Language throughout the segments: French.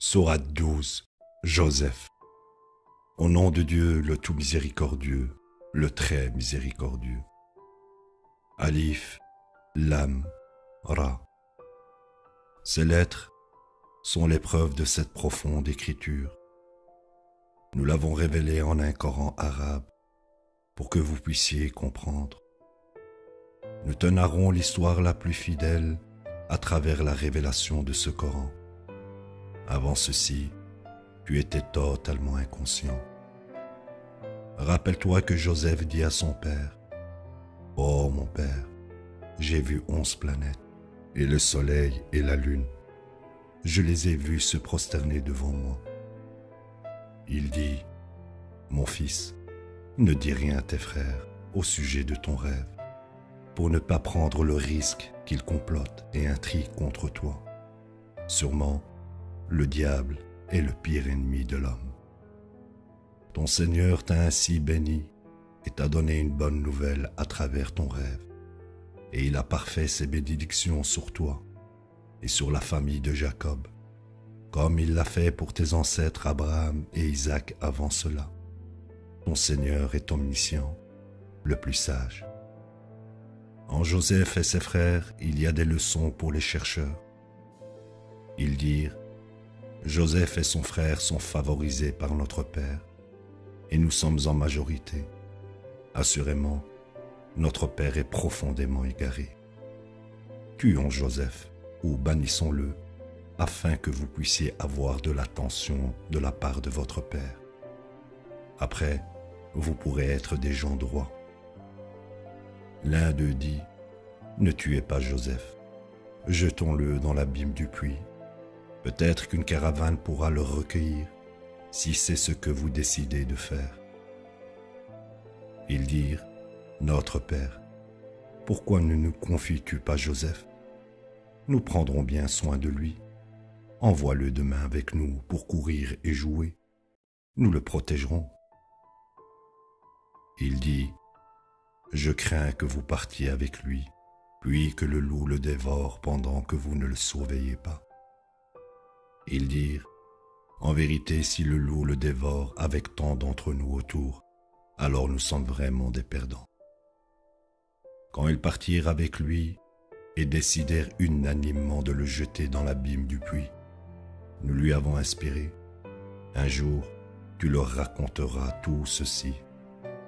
Sourate 12, Joseph. Au nom de Dieu, le tout miséricordieux, le très miséricordieux. Alif, Lam, Ra. Ces lettres sont l'épreuve de cette profonde écriture. Nous l'avons révélée en un Coran arabe pour que vous puissiez comprendre. Nous te narrons l'histoire la plus fidèle à travers la révélation de ce Coran. Avant ceci, tu étais totalement inconscient. Rappelle-toi que Joseph dit à son père, « Oh mon père, j'ai vu 11 planètes, et le soleil et la lune. Je les ai vus se prosterner devant moi. » Il dit, « Mon fils, ne dis rien à tes frères au sujet de ton rêve, pour ne pas prendre le risque qu'ils complotent et intriguent contre toi. Sûrement, le diable est le pire ennemi de l'homme. Ton Seigneur t'a ainsi béni et t'a donné une bonne nouvelle à travers ton rêve. Et il a parfait ses bénédictions sur toi et sur la famille de Jacob, comme il l'a fait pour tes ancêtres Abraham et Isaac avant cela. Ton Seigneur est omniscient, le plus sage. En Joseph et ses frères, il y a des leçons pour les chercheurs. Ils dirent, Joseph et son frère sont favorisés par notre père, et nous sommes en majorité. Assurément, notre père est profondément égaré. Tuons Joseph, ou bannissons-le, afin que vous puissiez avoir de l'attention de la part de votre père. Après, vous pourrez être des gens droits. L'un d'eux dit, ne tuez pas Joseph, jetons-le dans l'abîme du puits. Peut-être qu'une caravane pourra le recueillir, si c'est ce que vous décidez de faire. Ils dirent, notre père, pourquoi ne nous confies-tu pas Joseph? Nous prendrons bien soin de lui. Envoie-le demain avec nous pour courir et jouer. Nous le protégerons. Il dit, je crains que vous partiez avec lui, puis que le loup le dévore pendant que vous ne le surveillez pas. Ils dirent, en vérité, si le loup le dévore avec tant d'entre nous autour, alors nous sommes vraiment des perdants. Quand ils partirent avec lui et décidèrent unanimement de le jeter dans l'abîme du puits, nous lui avons inspiré, un jour, tu leur raconteras tout ceci,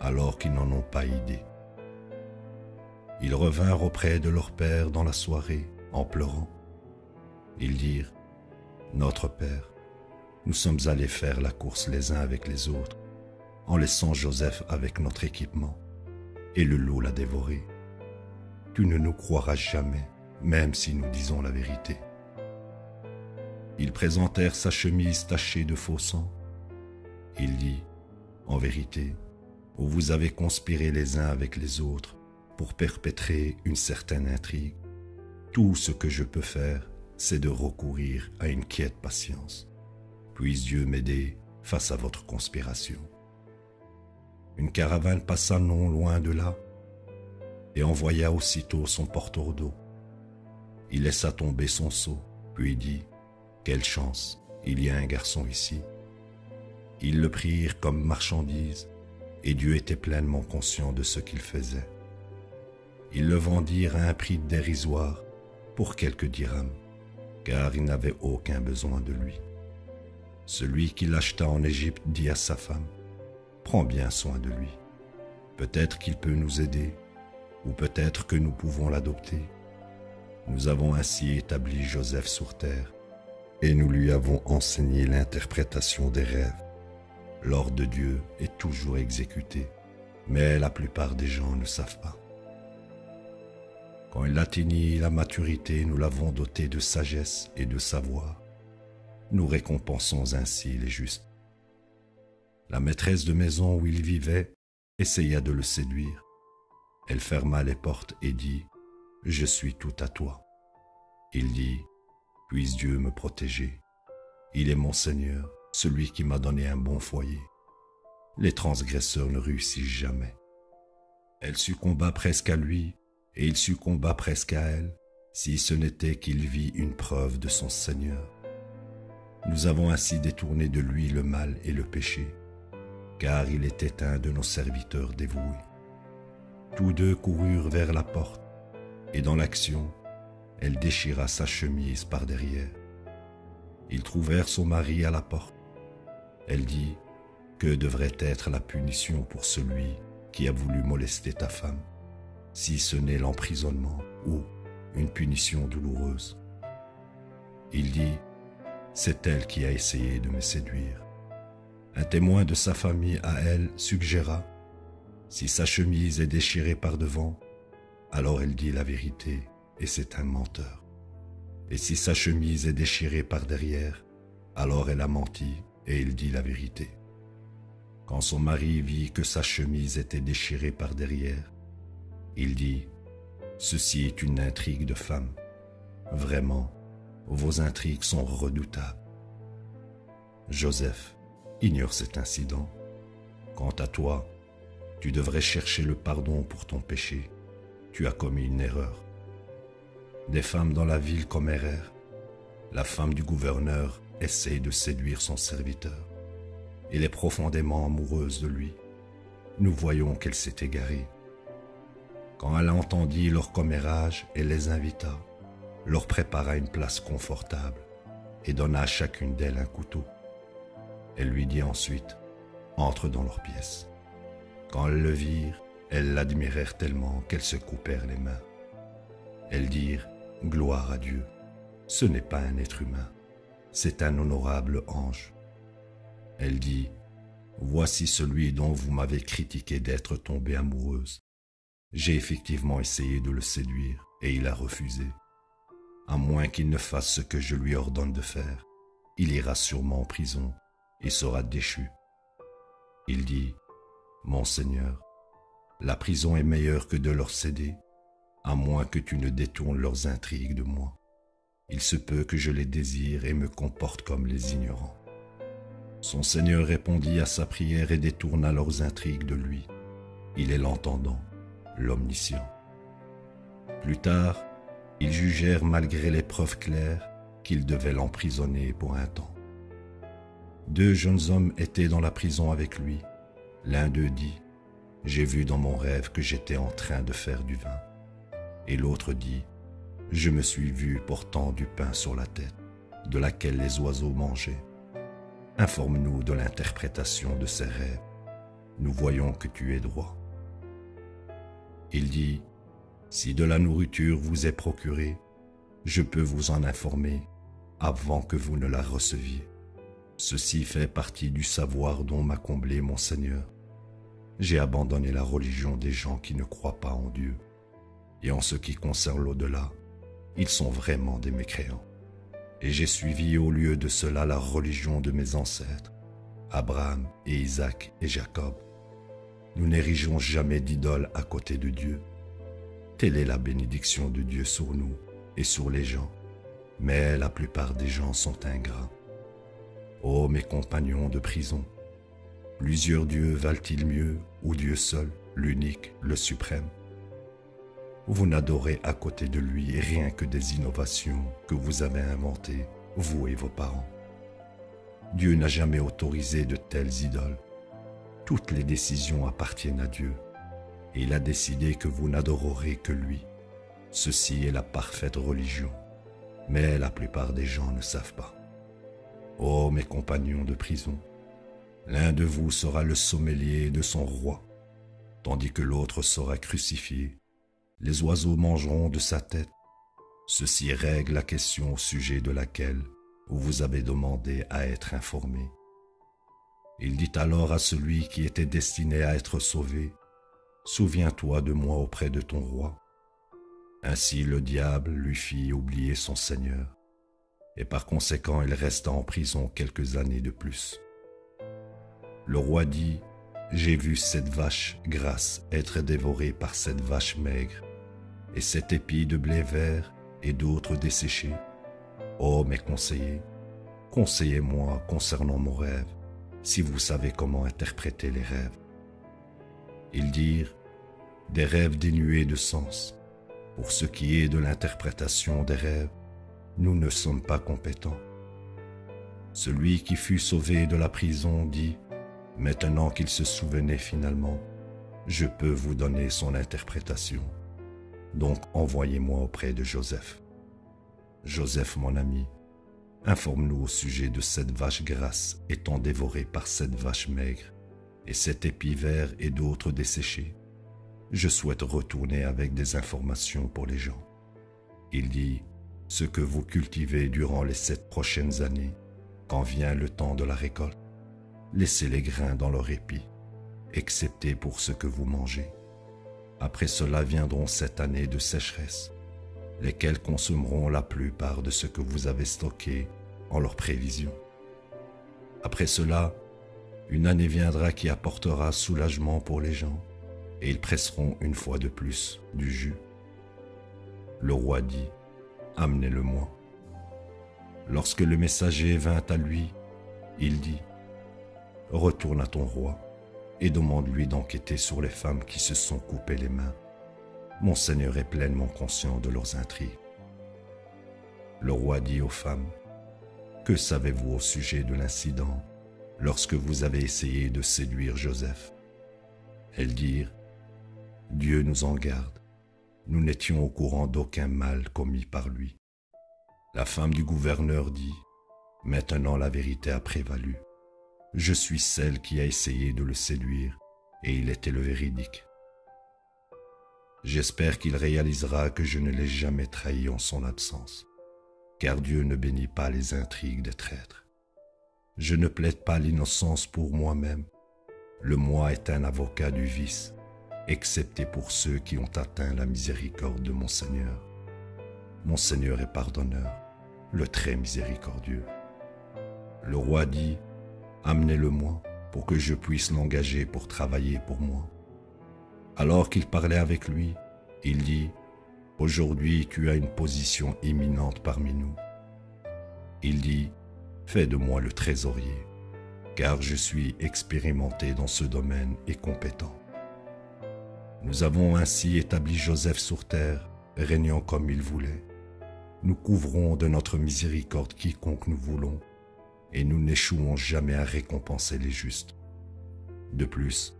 alors qu'ils n'en ont pas idée. Ils revinrent auprès de leur père dans la soirée, en pleurant. Ils dirent, notre père, nous sommes allés faire la course les uns avec les autres, en laissant Joseph avec notre équipement, et le loup l'a dévoré. Tu ne nous croiras jamais, même si nous disons la vérité. Ils présentèrent sa chemise tachée de faux sang. Il dit, en vérité, vous avez conspiré les uns avec les autres pour perpétrer une certaine intrigue. Tout ce que je peux faire, c'est de recourir à une quiète patience. Puisse Dieu m'aider face à votre conspiration. Une caravane passa non loin de là et envoya aussitôt son porteur d'eau. Il laissa tomber son seau, puis dit, « Quelle chance, il y a un garçon ici. » Ils le prirent comme marchandise et Dieu était pleinement conscient de ce qu'il faisait. Ils le vendirent à un prix dérisoire pour quelques dirhams, car il n'avait aucun besoin de lui. Celui qui l'acheta en Égypte dit à sa femme, « Prends bien soin de lui. Peut-être qu'il peut nous aider, ou peut-être que nous pouvons l'adopter. » Nous avons ainsi établi Joseph sur terre, et nous lui avons enseigné l'interprétation des rêves. L'ordre de Dieu est toujours exécuté, mais la plupart des gens ne savent pas. Quand il atteignit la maturité, nous l'avons doté de sagesse et de savoir. Nous récompensons ainsi les justes. La maîtresse de maison où il vivait essaya de le séduire. Elle ferma les portes et dit, « Je suis tout à toi. » Il dit, « Puisse Dieu me protéger. Il est mon Seigneur, celui qui m'a donné un bon foyer. Les transgresseurs ne réussissent jamais. » Elle succomba presque à lui, et il succomba presque à elle, si ce n'était qu'il vit une preuve de son Seigneur. Nous avons ainsi détourné de lui le mal et le péché, car il était un de nos serviteurs dévoués. Tous deux coururent vers la porte, et dans l'action, elle déchira sa chemise par derrière. Ils trouvèrent son mari à la porte. Elle dit, « Que devrait être la punition pour celui qui a voulu molester ta femme, si ce n'est l'emprisonnement ou une punition douloureuse ?» Il dit, « C'est elle qui a essayé de me séduire. » Un témoin de sa famille à elle suggéra, « Si sa chemise est déchirée par devant, alors elle dit la vérité et c'est un menteur. Et si sa chemise est déchirée par derrière, alors elle a menti et il dit la vérité. » Quand son mari vit que sa chemise était déchirée par derrière, il dit, « Ceci est une intrigue de femme. Vraiment, vos intrigues sont redoutables. » Joseph ignore cet incident. Quant à toi, tu devrais chercher le pardon pour ton péché. Tu as commis une erreur. Des femmes dans la ville commérèrent. La femme du gouverneur essaye de séduire son serviteur. Elle est profondément amoureuse de lui. Nous voyons qu'elle s'est égarée. Quand elle entendit leur commérage, elle les invita, leur prépara une place confortable et donna à chacune d'elles un couteau. Elle lui dit ensuite, « Entre dans leur pièce. » Quand elles le virent, elles l'admirèrent tellement qu'elles se coupèrent les mains. Elles dirent, « Gloire à Dieu, ce n'est pas un être humain, c'est un honorable ange. » Elle dit, « Voici celui dont vous m'avez critiqué d'être tombée amoureuse. J'ai effectivement essayé de le séduire et il a refusé. À moins qu'il ne fasse ce que je lui ordonne de faire, il ira sûrement en prison et sera déchu. » Il dit, « Mon Seigneur, la prison est meilleure que de leur céder, à moins que tu ne détournes leurs intrigues de moi. Il se peut que je les désire et me comporte comme les ignorants. » Son Seigneur répondit à sa prière et détourna leurs intrigues de lui. Il est l'entendant, l'omniscient. Plus tard, ils jugèrent malgré les preuves claires qu'ils devaient l'emprisonner pour un temps. 2 jeunes hommes étaient dans la prison avec lui. L'un d'eux dit, « J'ai vu dans mon rêve que j'étais en train de faire du vin. » Et l'autre dit, « Je me suis vu portant du pain sur la tête, de laquelle les oiseaux mangeaient. Informe-nous de l'interprétation de ces rêves. Nous voyons que tu es droit. » Il dit, « Si de la nourriture vous est procurée, je peux vous en informer avant que vous ne la receviez. Ceci fait partie du savoir dont m'a comblé mon Seigneur. J'ai abandonné la religion des gens qui ne croient pas en Dieu. Et en ce qui concerne l'au-delà, ils sont vraiment des mécréants. Et j'ai suivi au lieu de cela la religion de mes ancêtres, Abraham et Isaac et Jacob. Nous n'érigeons jamais d'idole à côté de Dieu. Telle est la bénédiction de Dieu sur nous et sur les gens, mais la plupart des gens sont ingrats. Ô mes compagnons de prison, plusieurs dieux valent-ils mieux ou Dieu seul, l'unique, le suprême? Vous n'adorez à côté de lui rien que des innovations que vous avez inventées, vous et vos parents. Dieu n'a jamais autorisé de telles idoles. Toutes les décisions appartiennent à Dieu, et il a décidé que vous n'adorerez que lui. Ceci est la parfaite religion, mais la plupart des gens ne savent pas. Ô mes compagnons de prison, l'un de vous sera le sommelier de son roi, tandis que l'autre sera crucifié. Les oiseaux mangeront de sa tête. Ceci règle la question au sujet de laquelle vous avez demandé à être informé. Il dit alors à celui qui était destiné à être sauvé, « Souviens-toi de moi auprès de ton roi. » Ainsi le diable lui fit oublier son Seigneur, et par conséquent il resta en prison quelques années de plus. Le roi dit, « J'ai vu cette vache grasse être dévorée par cette vache maigre, et cet épi de blé vert et d'autres desséchés. Ô mes conseillers, conseillez-moi concernant mon rêve, si vous savez comment interpréter les rêves. » Ils dirent, « Des rêves dénués de sens. Pour ce qui est de l'interprétation des rêves, nous ne sommes pas compétents. » Celui qui fut sauvé de la prison dit, maintenant qu'il se souvenait finalement, je peux vous donner son interprétation. Donc envoyez-moi auprès de Joseph. Joseph, mon ami, informe-nous au sujet de cette vache grasse étant dévorée par cette vache maigre, et cet épi vert et d'autres desséchés. Je souhaite retourner avec des informations pour les gens. Il dit, ce que vous cultivez durant les 7 prochaines années, quand vient le temps de la récolte, laissez les grains dans leur épi, excepté pour ce que vous mangez. Après cela viendront 7 années de sécheresse, lesquelles consommeront la plupart de ce que vous avez stocké en leur prévision. Après cela, une année viendra qui apportera soulagement pour les gens, et ils presseront une fois de plus du jus. Le roi dit, amenez-le-moi. Lorsque le messager vint à lui, il dit, retourne à ton roi et demande-lui d'enquêter sur les femmes qui se sont coupées les mains. Mon Seigneur est pleinement conscient de leurs intrigues. Le roi dit aux femmes, que savez-vous au sujet de l'incident lorsque vous avez essayé de séduire Joseph? Elles dirent, Dieu nous en garde, nous n'étions au courant d'aucun mal commis par lui. La femme du gouverneur dit, maintenant la vérité a prévalu. Je suis celle qui a essayé de le séduire et il était le véridique. J'espère qu'il réalisera que je ne l'ai jamais trahi en son absence, car Dieu ne bénit pas les intrigues des traîtres. Je ne plaide pas l'innocence pour moi-même. Le moi est un avocat du vice, excepté pour ceux qui ont atteint la miséricorde de mon Seigneur. Mon Seigneur est pardonneur, le très miséricordieux. Le roi dit, amenez-le-moi pour que je puisse l'engager pour travailler pour moi. Alors qu'il parlait avec lui, il dit, aujourd'hui tu as une position éminente parmi nous. Il dit, fais de moi le trésorier, car je suis expérimenté dans ce domaine et compétent. Nous avons ainsi établi Joseph sur terre, régnant comme il voulait. Nous couvrons de notre miséricorde quiconque nous voulons, et nous n'échouons jamais à récompenser les justes. De plus,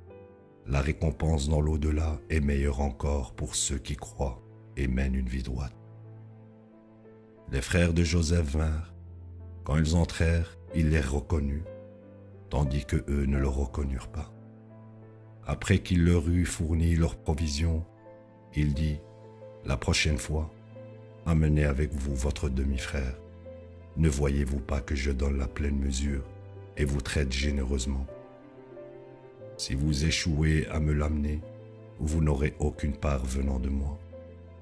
la récompense dans l'au-delà est meilleure encore pour ceux qui croient et mènent une vie droite. Les frères de Joseph vinrent. Quand ils entrèrent, il les reconnut, tandis que eux ne le reconnurent pas. Après qu'il leur eut fourni leurs provisions, il dit, la prochaine fois, amenez avec vous votre demi-frère. Ne voyez-vous pas que je donne la pleine mesure et vous traite généreusement? Si vous échouez à me l'amener, vous n'aurez aucune part venant de moi.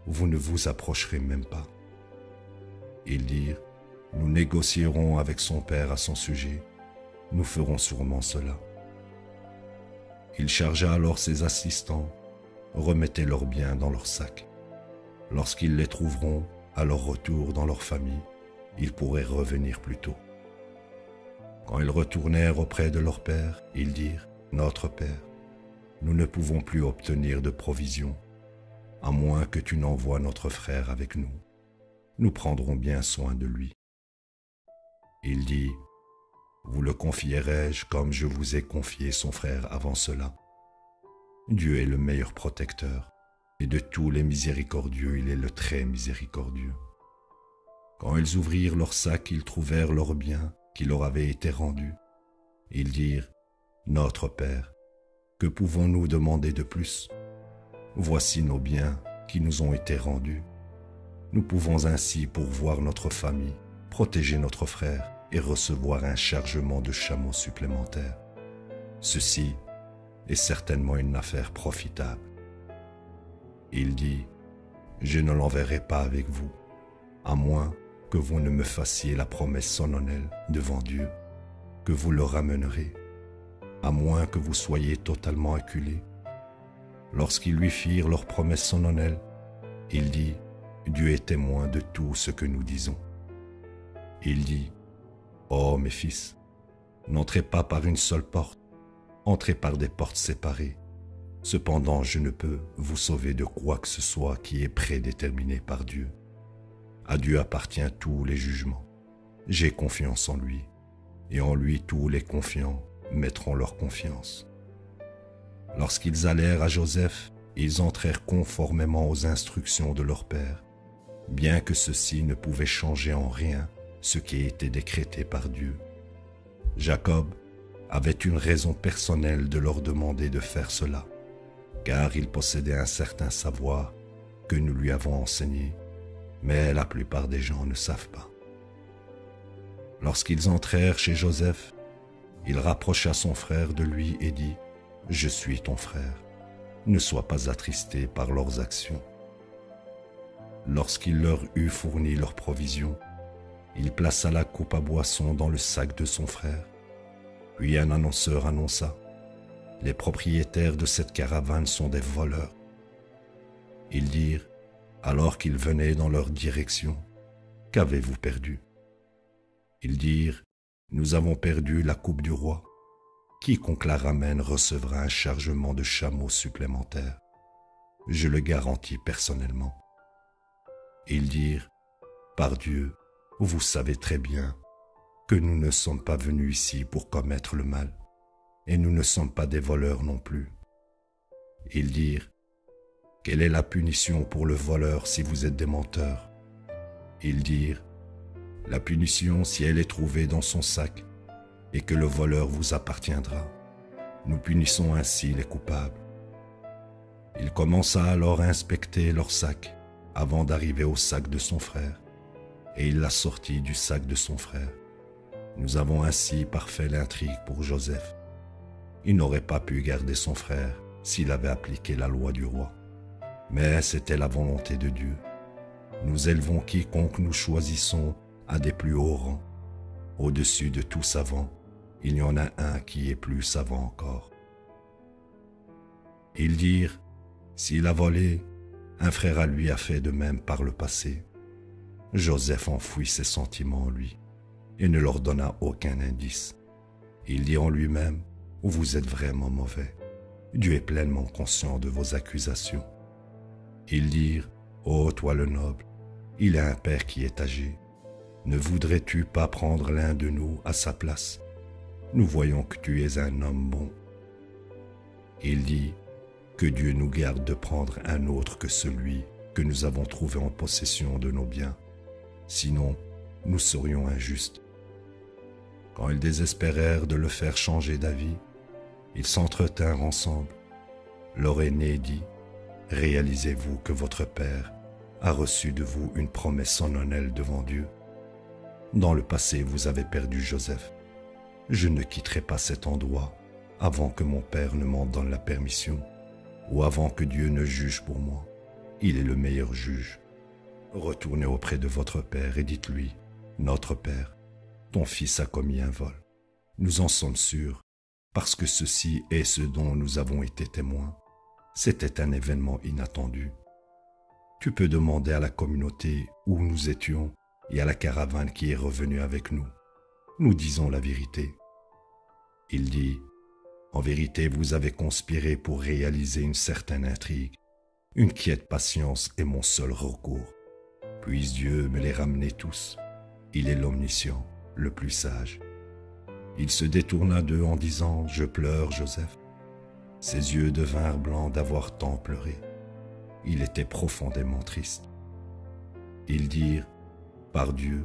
Vous ne vous approcherez même pas. Ils dirent, nous négocierons avec son père à son sujet. Nous ferons sûrement cela. Il chargea alors ses assistants, remettez leurs biens dans leurs sacs. Lorsqu'ils les trouveront à leur retour dans leur famille, ils pourraient revenir plus tôt. Quand ils retournèrent auprès de leur père, ils dirent, notre père, nous ne pouvons plus obtenir de provisions, à moins que tu n'envoies notre frère avec nous. Nous prendrons bien soin de lui. Il dit, vous le confierai-je comme je vous ai confié son frère avant cela? Dieu est le meilleur protecteur, et de tous les miséricordieux, il est le très miséricordieux. Quand ils ouvrirent leurs sacs, ils trouvèrent leurs biens qui leur avaient été rendus. Ils dirent, notre Père, que pouvons-nous demander de plus? Voici nos biens qui nous ont été rendus. Nous pouvons ainsi pourvoir notre famille, protéger notre frère et recevoir un chargement de chameaux supplémentaires. Ceci est certainement une affaire profitable. Il dit, je ne l'enverrai pas avec vous, à moins que vous ne me fassiez la promesse solennelle devant Dieu, que vous le ramènerez, à moins que vous soyez totalement acculés. Lorsqu'ils lui firent leur promesse solennelle, il dit, Dieu est témoin de tout ce que nous disons. Il dit, ô mes fils, n'entrez pas par une seule porte, entrez par des portes séparées. Cependant, je ne peux vous sauver de quoi que ce soit qui est prédéterminé par Dieu. À Dieu appartient tous les jugements. J'ai confiance en lui. et en lui tous les confiants mettront leur confiance. Lorsqu'ils allèrent à Joseph, ils entrèrent conformément aux instructions de leur père, bien que ceci ne pouvait changer en rien ce qui était décrété par Dieu. Jacob avait une raison personnelle de leur demander de faire cela, car il possédait un certain savoir que nous lui avons enseigné, mais la plupart des gens ne savent pas. Lorsqu'ils entrèrent chez Joseph, il rapprocha son frère de lui et dit : « Je suis ton frère, ne sois pas attristé par leurs actions. » Lorsqu'il leur eut fourni leurs provisions, il plaça la coupe à boisson dans le sac de son frère. Puis un annonceur annonça : « Les propriétaires de cette caravane sont des voleurs. » Ils dirent, alors qu'ils venaient dans leur direction : « Qu'avez-vous perdu ?» Ils dirent : « Nous avons perdu la coupe du roi. Quiconque la ramène recevra un chargement de chameaux supplémentaire. Je le garantis personnellement. » Ils dirent : « Par Dieu, vous savez très bien que nous ne sommes pas venus ici pour commettre le mal, et nous ne sommes pas des voleurs non plus. » Ils dirent : « Quelle est la punition pour le voleur si vous êtes des menteurs ?» Ils dirent : « La punition si elle est trouvée dans son sac, et que le voleur vous appartiendra. Nous punissons ainsi les coupables. » Il commença alors à inspecter leur sac avant d'arriver au sac de son frère, et il la sortit du sac de son frère. Nous avons ainsi parfait l'intrigue pour Joseph. Il n'aurait pas pu garder son frère s'il avait appliqué la loi du roi. Mais c'était la volonté de Dieu. Nous élevons quiconque nous choisissons à des plus hauts rangs. Au-dessus de tout savant, il y en a un qui est plus savant encore. Ils dirent : « S'il a volé, un frère à lui a fait de même par le passé. » Joseph enfouit ses sentiments en lui et ne leur donna aucun indice. Il dit en lui-même : « Vous êtes vraiment mauvais. Dieu est pleinement conscient de vos accusations. » Ils dirent : « Ô toi le noble, il a un père qui est âgé. Ne voudrais-tu pas prendre l'un de nous à sa place ? Nous voyons que tu es un homme bon. » Il dit : « Que Dieu nous garde de prendre un autre que celui que nous avons trouvé en possession de nos biens. Sinon, nous serions injustes. » Quand ils désespérèrent de le faire changer d'avis, ils s'entretinrent ensemble. Leur aîné dit : « Réalisez-vous que votre père a reçu de vous une promesse solennelle devant Dieu. Dans le passé, vous avez perdu Joseph. Je ne quitterai pas cet endroit avant que mon père ne m'en donne la permission, ou avant que Dieu ne juge pour moi. Il est le meilleur juge. Retournez auprès de votre père et dites-lui : Notre père, ton fils a commis un vol. Nous en sommes sûrs, parce que ceci est ce dont nous avons été témoins. C'était un événement inattendu. Tu peux demander à la communauté où nous étions et à la caravane qui est revenue avec nous. Nous disons la vérité. » Il dit : « En vérité, vous avez conspiré pour réaliser une certaine intrigue. Une quiète patience est mon seul recours. Puisse Dieu me les ramener tous. Il est l'omniscient, le plus sage. » Il se détourna d'eux en disant : « Je pleure, Joseph. » Ses yeux devinrent blancs d'avoir tant pleuré. Il était profondément triste. Ils dirent : « Par Dieu,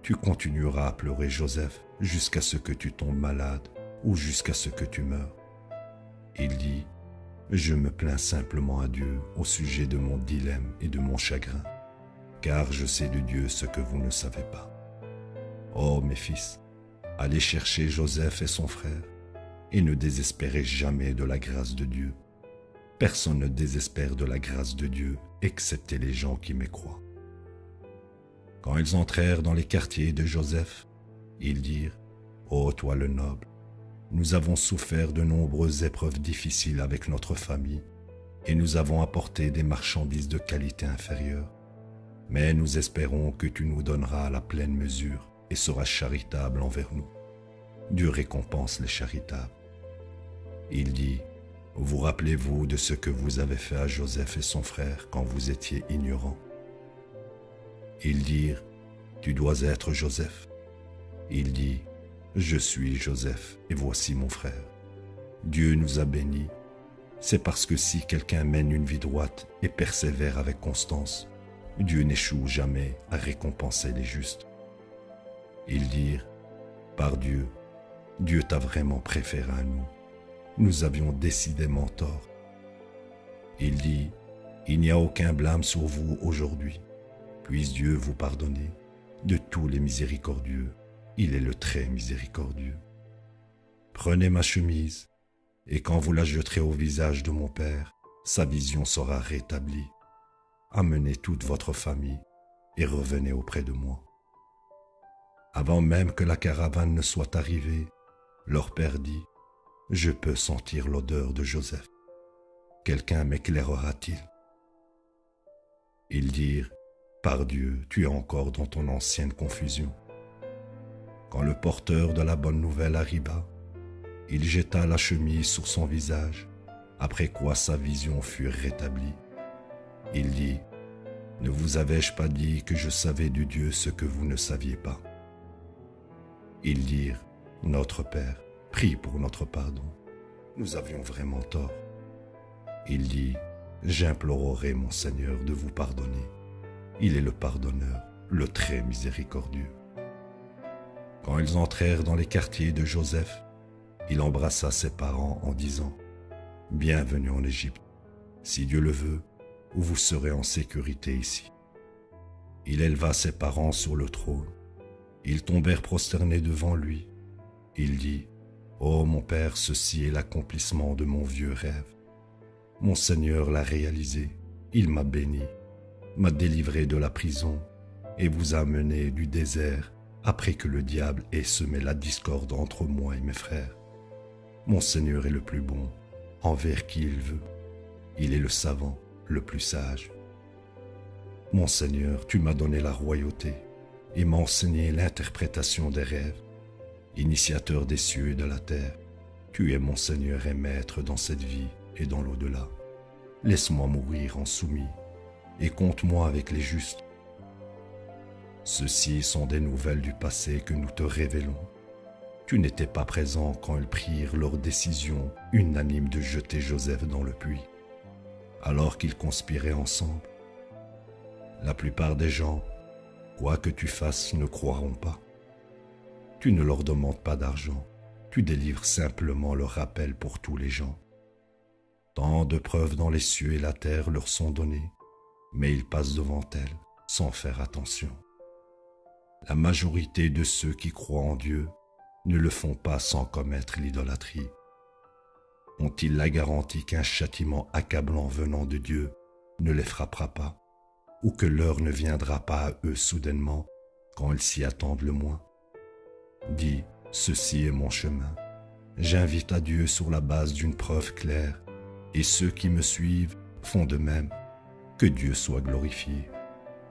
tu continueras à pleurer, Joseph, jusqu'à ce que tu tombes malade ou jusqu'à ce que tu meurs. » Il dit : « Je me plains simplement à Dieu au sujet de mon dilemme et de mon chagrin, car je sais de Dieu ce que vous ne savez pas. Oh, mes fils, allez chercher Joseph et son frère, et ne désespérez jamais de la grâce de Dieu. Personne ne désespère de la grâce de Dieu, excepté les gens qui mécroient. » Quand ils entrèrent dans les quartiers de Joseph, ils dirent : « Ô toi le noble, nous avons souffert de nombreuses épreuves difficiles avec notre famille, et nous avons apporté des marchandises de qualité inférieure. Mais nous espérons que tu nous donneras la pleine mesure et seras charitable envers nous. Dieu récompense les charitables. » Il dit : « Vous rappelez-vous de ce que vous avez fait à Joseph et son frère quand vous étiez ignorants ? » Ils dirent : « Tu dois être Joseph. » Il dit : « je suis Joseph et voici mon frère. Dieu nous a bénis. C'est parce que si quelqu'un mène une vie droite et persévère avec constance, Dieu n'échoue jamais à récompenser les justes. » Ils dirent, « Par Dieu, Dieu t'a vraiment préféré à nous. Nous avions décidément tort. » Il dit, « Il n'y a aucun blâme sur vous aujourd'hui. Puisse Dieu vous pardonner. De tous les miséricordieux, il est le très miséricordieux. Prenez ma chemise, et quand vous la jeterez au visage de mon père, sa vision sera rétablie. Amenez toute votre famille et revenez auprès de moi. » Avant même que la caravane ne soit arrivée, leur père dit, « Je peux sentir l'odeur de Joseph. Quelqu'un m'éclairera-t-il » Ils dirent, « Par Dieu, tu es encore dans ton ancienne confusion. » Quand le porteur de la bonne nouvelle arriva, il jeta la chemise sur son visage, après quoi sa vision fut rétablie. Il dit, « Ne vous avais-je pas dit que je savais de Dieu ce que vous ne saviez pas ?» Ils dirent, « Notre Père, prie pour notre pardon. Nous avions vraiment tort. » Il dit, « J'implorerai mon Seigneur de vous pardonner. Il est le pardonneur, le très miséricordieux. » Quand ils entrèrent dans les quartiers de Joseph, il embrassa ses parents en disant, « Bienvenue en Égypte. Si Dieu le veut, vous serez en sécurité ici. » Il éleva ses parents sur le trône. Ils tombèrent prosternés devant lui. Il dit, « Ô mon Père, ceci est l'accomplissement de mon vieux rêve. Mon Seigneur l'a réalisé. Il m'a béni, m'a délivré de la prison et vous a mené du désert après que le diable ait semé la discorde entre moi et mes frères. Mon Seigneur est le plus bon, envers qui il veut. Il est le savant, le plus sage. Mon Seigneur, tu m'as donné la royauté et m'as enseigné l'interprétation des rêves. Initiateur des cieux et de la terre, tu es mon Seigneur et maître dans cette vie et dans l'au-delà. Laisse-moi mourir en soumis et compte-moi avec les justes. Ceci sont des nouvelles du passé que nous te révélons. Tu n'étais pas présent quand ils prirent leur décision unanime de jeter Joseph dans le puits, alors qu'ils conspiraient ensemble. La plupart des gens, quoi que tu fasses, ne croiront pas. Tu ne leur demandes pas d'argent, tu délivres simplement leur rappel pour tous les gens. Tant de preuves dans les cieux et la terre leur sont données, mais ils passent devant elles sans faire attention. La majorité de ceux qui croient en Dieu ne le font pas sans commettre l'idolâtrie. Ont-ils la garantie qu'un châtiment accablant venant de Dieu ne les frappera pas, ou que l'heure ne viendra pas à eux soudainement quand ils s'y attendent le moins? Dis, ceci est mon chemin. J'invite à Dieu sur la base d'une preuve claire, et ceux qui me suivent font de même. Que Dieu soit glorifié.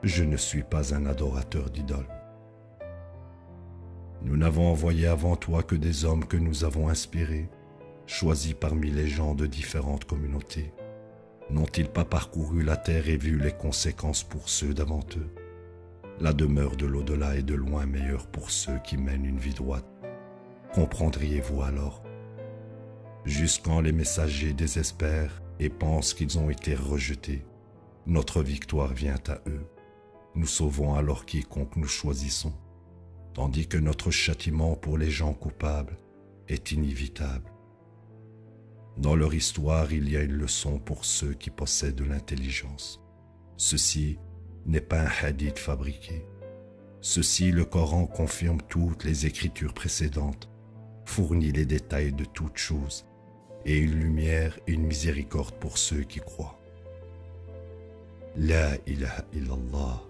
Je ne suis pas un adorateur d'idoles. Nous n'avons envoyé avant toi que des hommes que nous avons inspirés, choisis parmi les gens de différentes communautés. N'ont-ils pas parcouru la terre et vu les conséquences pour ceux d'avant eux? La demeure de l'au-delà est de loin meilleure pour ceux qui mènent une vie droite. Comprendriez-vous alors? Jusqu'quand les messagers désespèrent et pensent qu'ils ont été rejetés, notre victoire vient à eux. Nous sauvons alors quiconque nous choisissons, tandis que notre châtiment pour les gens coupables est inévitable. Dans leur histoire, il y a une leçon pour ceux qui possèdent de l'intelligence. Ceci n'est pas un hadith fabriqué. Ceci, le Coran confirme toutes les écritures précédentes, fournit les détails de toutes choses, et une lumière et une miséricorde pour ceux qui croient. La ilaha illallah.